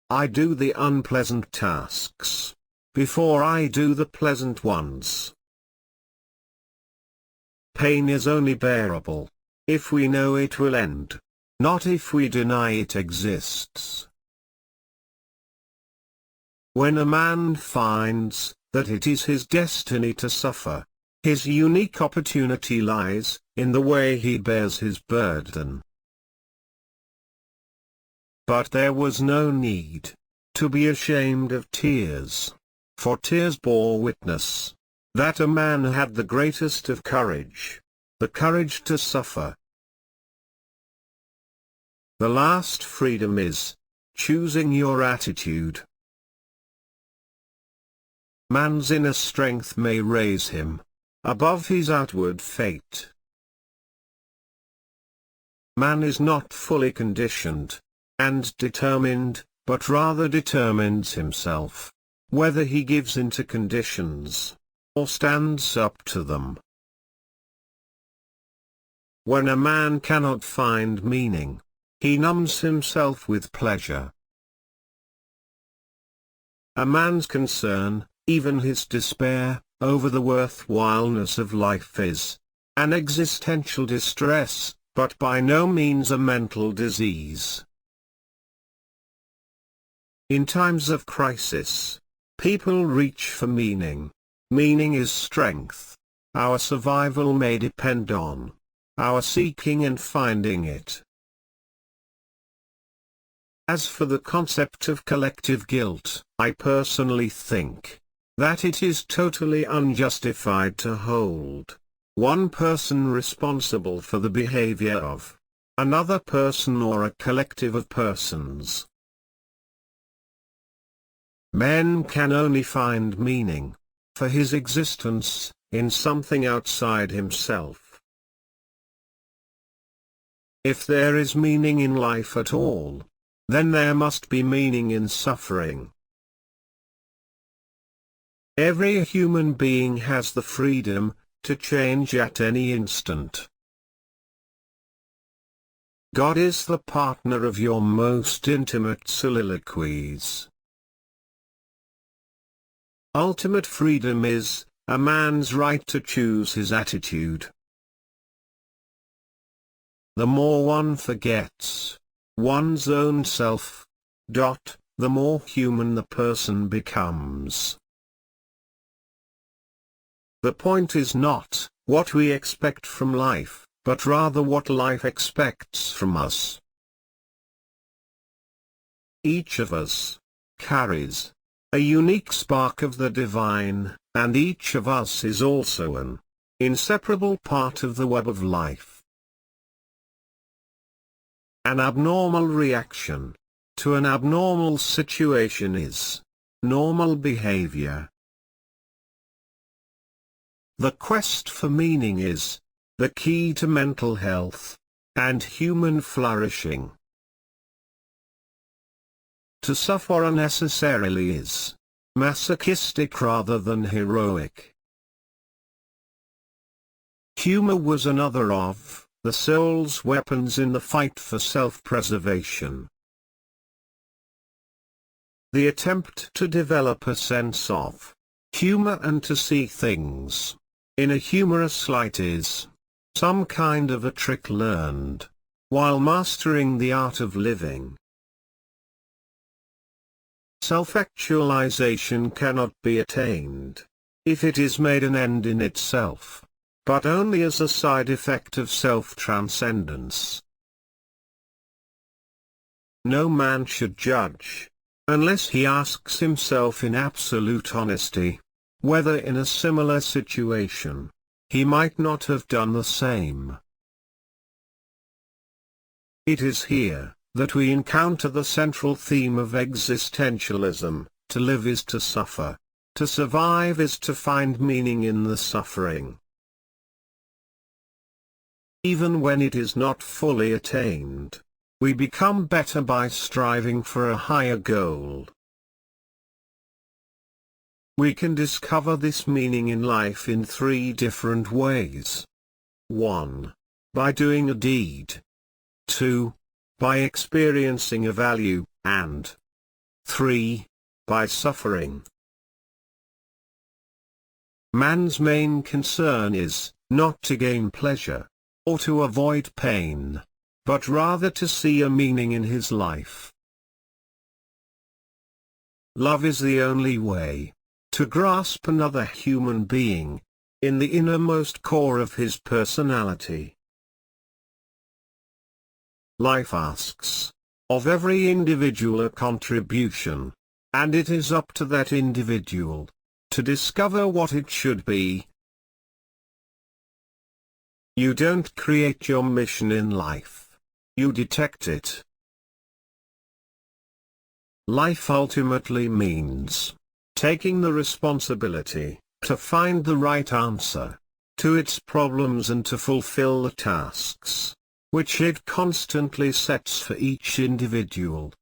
I do the unpleasant tasks before I do the pleasant ones. Pain is only bearable if we know it will end, not if we deny it exists. When a man finds that it is his destiny to suffer, his unique opportunity lies in the way he bears his burden. But there was no need to be ashamed of tears, for tears bore witness that a man had the greatest of courage, the courage to suffer. The last freedom is choosing your attitude. Man's inner strength may raise him above his outward fate. Man is not fully conditioned and determined, but rather determines himself, whether he gives in to conditions or stands up to them. When a man cannot find meaning, he numbs himself with pleasure. A man's concern, even his despair, over the worthwhileness of life is an existential distress, but by no means a mental disease. In times of crisis, people reach for meaning. Meaning is strength. Our survival may depend on our seeking and finding it. As for the concept of collective guilt, I personally think that it is totally unjustified to hold one person responsible for the behavior of another person or a collective of persons. Man can only find meaning for his existence in something outside himself. If there is meaning in life at all, then there must be meaning in suffering. Every human being has the freedom to change at any instant. God is the partner of your most intimate soliloquies. Ultimate freedom is a man's right to choose his attitude. The more one forgets one's own self, the more human the person becomes. The point is not what we expect from life, but rather what life expects from us. Each of us carries a unique spark of the divine, and each of us is also an inseparable part of the web of life. An abnormal reaction to an abnormal situation is normal behavior. The quest for meaning is the key to mental health and human flourishing. To suffer unnecessarily is masochistic rather than heroic. Humor was another of the soul's weapons in the fight for self-preservation. The attempt to develop a sense of humor and to see things in a humorous light is some kind of a trick learned while mastering the art of living. Self-actualization cannot be attained if it is made an end in itself, but only as a side effect of self-transcendence. No man should judge, unless he asks himself in absolute honesty, whether in a similar situation, he might not have done the same. It is here that we encounter the central theme of existentialism: to live is to suffer, to survive is to find meaning in the suffering. Even when it is not fully attained, we become better by striving for a higher goal. We can discover this meaning in life in 3 different ways. 1. By doing a deed. 2. By experiencing a value, and 3. By suffering. Man's main concern is, not to gain pleasure, or to avoid pain, but rather to see a meaning in his life. Love is the only way to grasp another human being, in the innermost core of his personality. Life asks of every individual a contribution, and it is up to that individual to discover what it should be. You don't create your mission in life, you detect it. Life ultimately means taking the responsibility to find the right answer to its problems and to fulfill the tasks which it constantly sets for each individual.